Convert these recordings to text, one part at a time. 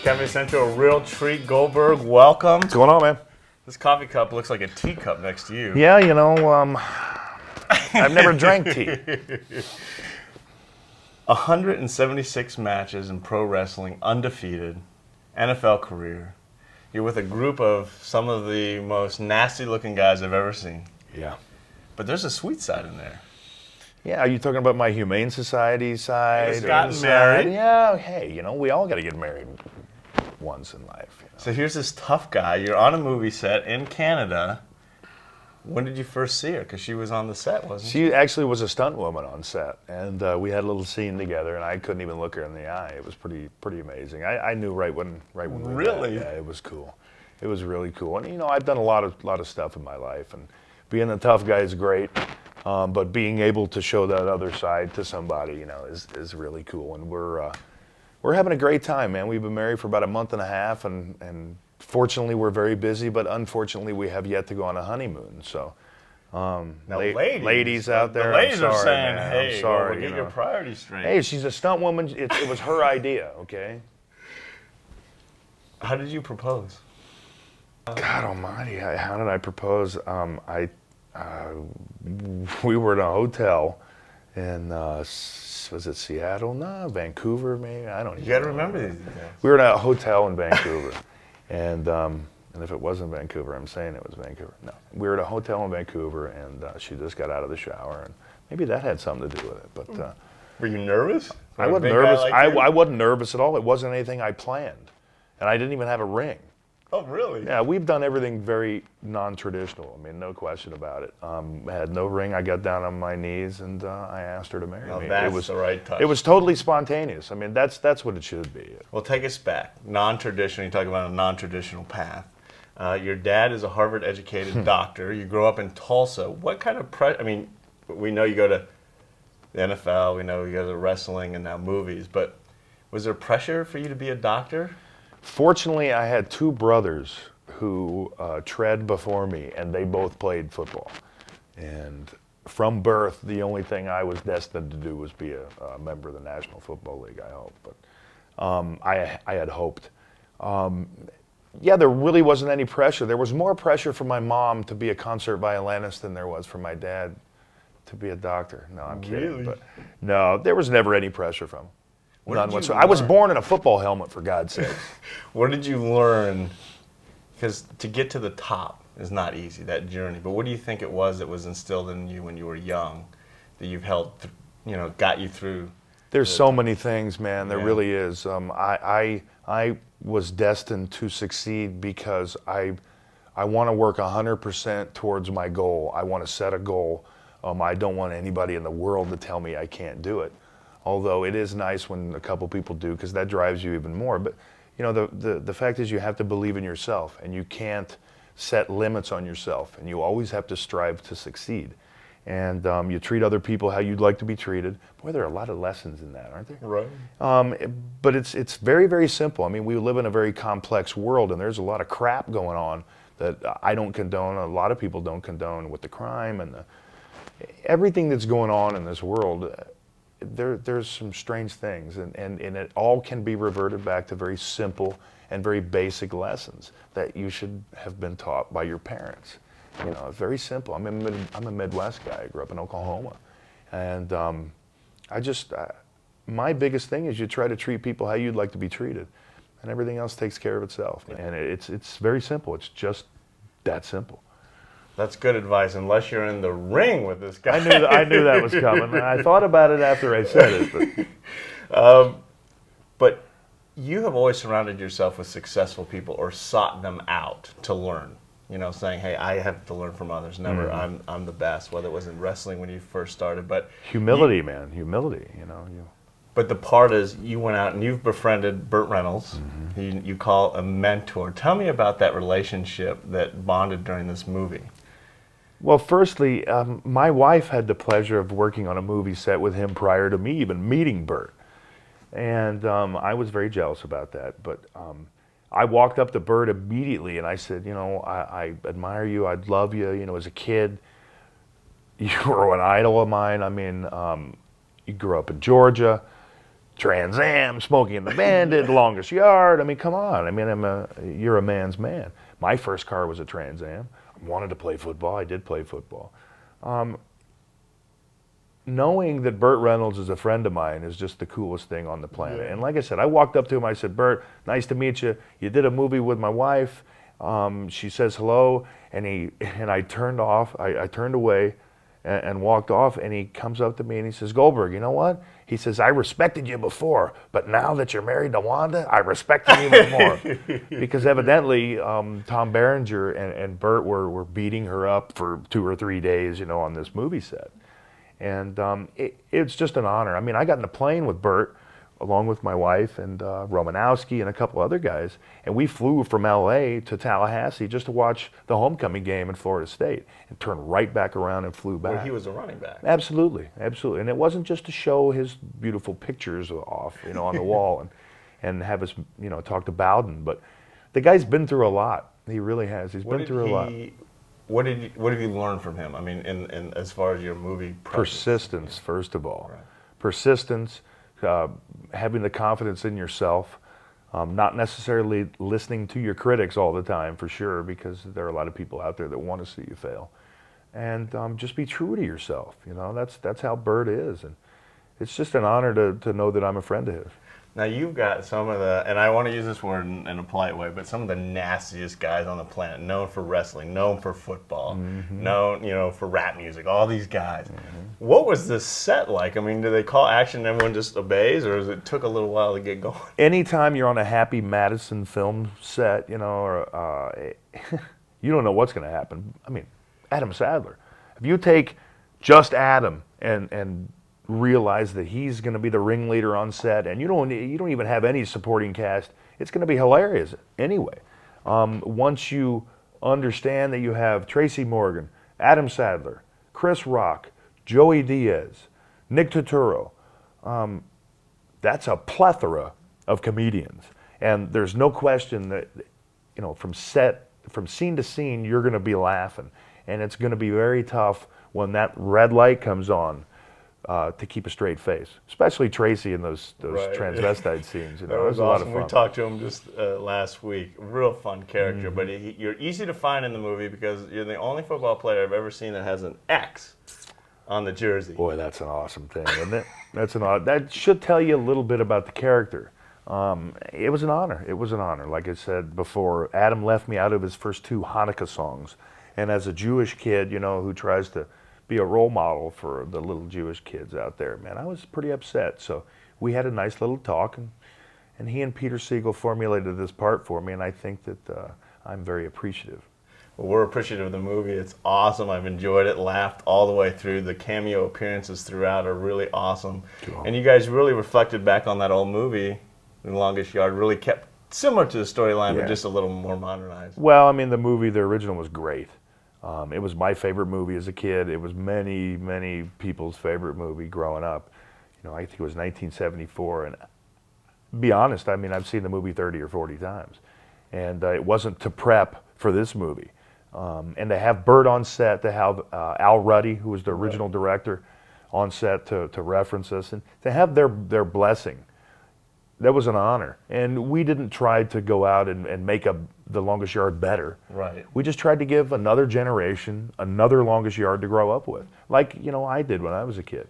Kevin sent you a real treat. Goldberg, welcome. What's going on, man? This coffee cup looks like a teacup next to you. Yeah, I've never drank tea. 176 matches in pro wrestling, undefeated, NFL career. You're with a group of some of the most nasty-looking guys I've ever seen. Yeah. But there's a sweet side in there. Yeah, are you talking about my Humane Society side? He's gotten married. Yeah, hey, we all got to get married once in life. So here's this tough guy. You're on a movie set in Canada. When did you first see her? Because she was on the set, wasn't she? She actually was a stunt woman on set, and we had a little scene together, and I couldn't even look her in the eye. It was pretty amazing. I knew right when we Really? met. Yeah, it was cool. It was really cool. And I've done a lot of stuff in my life, and being a tough guy is great. But being able to show that other side to somebody, is really cool. And we're having a great time, man. We've been married for about a month and a half, and fortunately we're very busy, but unfortunately we have yet to go on a honeymoon. So, Now, ladies out there, the ladies I'm sorry, are saying, man. "Hey, I'm sorry, well, get your priorities straight." Hey, she's a stunt woman. It was her idea, okay? How did you propose? God Almighty, how did I propose? We were in a hotel in, was it Seattle? No, Vancouver, maybe. I don't even know. You got to remember these details. We were in a hotel in Vancouver, and if it wasn't Vancouver, I'm saying it was Vancouver. No, we were at a hotel in Vancouver, and she just got out of the shower, and maybe that had something to do with it. But were you nervous? I wasn't nervous. I wasn't nervous at all. It wasn't anything I planned, and I didn't even have a ring. Oh, really? Yeah, we've done everything very non-traditional. I mean, no question about it. I had no ring. I got down on my knees, and I asked her to marry me. That's the right touch. It was totally spontaneous. I mean, that's what it should be. Well, take us back. Non-traditional. You talk about a non-traditional path. Your dad is a Harvard-educated doctor. You grow up in Tulsa. What kind of pressure? I mean, we know you go to the NFL. We know you go to wrestling and now movies. But was there pressure for you to be a doctor? Fortunately, I had two brothers who tread before me, and they both played football. And from birth, the only thing I was destined to do was be a member of the National Football League, I hope. But I had hoped. Yeah, there really wasn't any pressure. There was more pressure for my mom to be a concert violinist than there was for my dad to be a doctor. No, I'm kidding. Really? But no, there was never any pressure from him. None whatsoever. I was learn? born in a football helmet, for God's sake. What did you learn? Because to get to the top is not easy, that journey. But what do you think it was that was instilled in you when you were young that you've got you through? There's so many things, man. There Yeah. really is. I was destined to succeed because I want to work 100% towards my goal. I want to set a goal. I don't want anybody in the world to tell me I can't do it. Although it is nice when a couple people do, because that drives you even more. But the fact is, you have to believe in yourself, and you can't set limits on yourself, and you always have to strive to succeed. And you treat other people how you'd like to be treated. Boy, there are a lot of lessons in that, aren't there? Right. But it's very, very simple. I mean, we live in a very complex world, and there's a lot of crap going on that I don't condone. A lot of people don't condone, with the crime and everything that's going on in this world. There's some strange things, and it all can be reverted back to very simple and very basic lessons that you should have been taught by your parents. Very simple. I'm a Midwest guy. I grew up in Oklahoma, and my biggest thing is you try to treat people how you'd like to be treated, and everything else takes care of itself. And it's very simple. It's just that simple. That's good advice, unless you're in the ring with this guy. I knew that was coming. I thought about it after I said it. But you have always surrounded yourself with successful people or sought them out to learn. Saying, hey, I have to learn from others. Never, I'm the best, whether it was in wrestling when you first started. But humility, man, humility, But the part is, you went out and you've befriended Burt Reynolds, who you call a mentor. Tell me about that relationship that bonded during this movie. Well, firstly, my wife had the pleasure of working on a movie set with him prior to me even meeting Burt. And I was very jealous about that. But I walked up to Burt immediately and I said, I admire you, I love you. As a kid, you were an idol of mine. I mean, you grew up in Georgia, Trans Am, Smokey and the Bandit, Longest Yard. I mean, come on. I mean, you're a man's man. My first car was a Trans Am. I wanted to play football. I did play football. Knowing that Burt Reynolds is a friend of mine is just the coolest thing on the planet. Yeah. And like I said, I walked up to him. I said, Burt, nice to meet you. You did a movie with my wife. She says hello, and I turned off. I turned away and walked off, and he comes up to me and he says, Goldberg, you know what? He says, I respected you before, but now that you're married to Wanda, I respect you even more. Because evidently, Tom Berenger and Burt were beating her up for 2 or 3 days, on this movie set. And it's just an honor. I mean, I got in a plane with Burt, along with my wife and Romanowski and a couple other guys, and we flew from L.A. to Tallahassee just to watch the homecoming game in Florida State, and turned right back around and flew back. Where he was a running back. Absolutely, absolutely. And it wasn't just to show his beautiful pictures off, on the wall, and have us, talk to Bowden, but the guy's been through a lot. He really has. He's been through a lot. What have you learned from him? I mean, in as far as your movie presence? Persistence, first of all. Right. Persistence, having the confidence in yourself, not necessarily listening to your critics all the time, for sure, because there are a lot of people out there that want to see you fail. And just be true to yourself. That's how Burt is. And it's just an honor to know that I'm a friend of his. Now you've got some of the, and I want to use this word in a polite way, but some of the nastiest guys on the planet, known for wrestling, known for football, known, for rap music, all these guys. What was this set like? I mean, do they call action and everyone just obeys, or it took a little while to get going? Anytime you're on a Happy Madison film set, or you don't know what's going to happen. I mean, Adam Sandler. If you take just Adam and realize that he's going to be the ringleader on set, and you don't even have any supporting cast, it's going to be hilarious anyway. Once you understand that you have Tracy Morgan, Adam Sandler, Chris Rock, Joey Diaz, Nick Turturro, that's a plethora of comedians, and there's no question that from scene to scene you're going to be laughing, and it's going to be very tough when that red light comes on. To keep a straight face, especially Tracy in those Right. transvestite scenes. That was a awesome. lot of fun. We talked to him just last week. Real fun character, but you're easy to find in the movie because you're the only football player I've ever seen that has an X on the jersey. Boy, that's an awesome thing, isn't it? That should tell you a little bit about the character. It was an honor. It was an honor. Like I said before, Adam left me out of his first 2 Hanukkah songs, and as a Jewish kid, who tries to be a role model for the little Jewish kids out there, man, I was pretty upset. So we had a nice little talk, and he and Peter Siegel formulated this part for me, and I think that I'm very appreciative. Well, we're appreciative of the movie. It's awesome. I've enjoyed it, laughed all the way through. The cameo appearances throughout are really awesome. Cool. And you guys really reflected back on that old movie, The Longest Yard, really kept similar to the storyline, Yeah. but just a little more modernized. Well, I mean, the original was great. It was my favorite movie as a kid. It was many, many people's favorite movie growing up. I think it was 1974. And be honest, I mean, I've seen the movie 30 or 40 times. And it wasn't to prep for this movie. And to have Burt on set, to have Al Ruddy, who was the original director, on set to reference us, and to have their blessing, that was an honor. And we didn't try to go out and make The Longest Yard better. Right. We just tried to give another generation another Longest Yard to grow up with, like I did when I was a kid.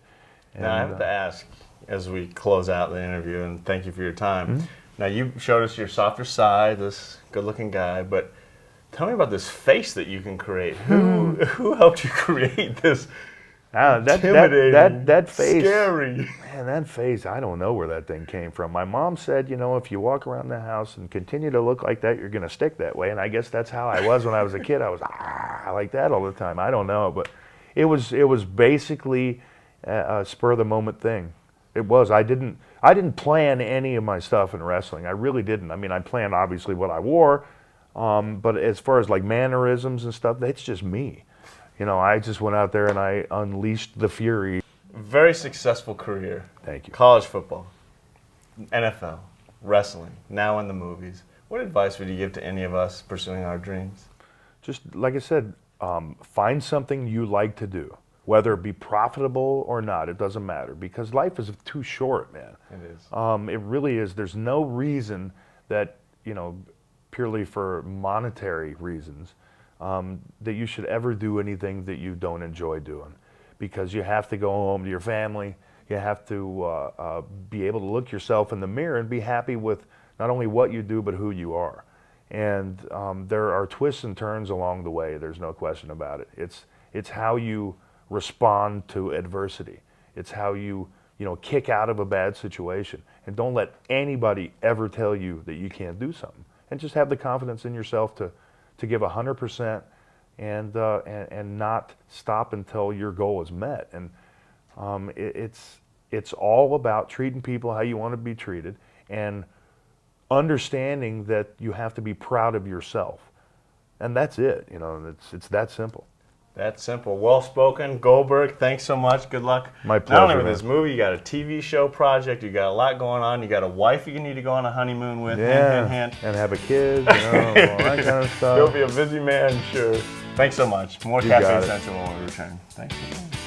And, now I have to ask, as we close out the interview, and thank you for your time. Now you showed us your softer side, this good-looking guy, but tell me about this face that you can create. Who helped you create this? Intimidating, that face, scary. Man, that face, I don't know where that thing came from. My mom said, if you walk around the house and continue to look like that, you're going to stick that way. And I guess that's how I was when I was a kid. I was like that all the time. I don't know, but it was basically a spur of the moment thing. It was. I didn't plan any of my stuff in wrestling. I really didn't. I mean, I planned obviously what I wore, but as far as like mannerisms and stuff, that's just me. I just went out there and I unleashed the fury. Very successful career. Thank you. College football, NFL, wrestling, now in the movies. What advice would you give to any of us pursuing our dreams? Just like I said, find something you like to do. whether it be profitable or not. It doesn't matter, because life is too short, man. It is. It really is. There's no reason that, purely for monetary reasons, that you should ever do anything that you don't enjoy doing, because you have to go home to your family. You have to be able to look yourself in the mirror and be happy with not only what you do, but who you are. And there are twists and turns along the way. There's no question about it. It's how you respond to adversity. It's how you kick out of a bad situation. And don't let anybody ever tell you that you can't do something. And just have the confidence in yourself to give 100% and not stop until your goal is met. And it's all about treating people how you want to be treated, and understanding that you have to be proud of yourself. And that's it. It's that simple. That's simple. Well spoken. Goldberg, thanks so much. Good luck. My pleasure. Not only with this movie, you got a TV show project, you got a lot going on, you got a wife you need to go on a honeymoon with, Yeah, hand. and have a kid, all that kind of stuff. You'll be a busy man, sure. Thanks so much. More You Cafe got it. Essential when we return. Thanks.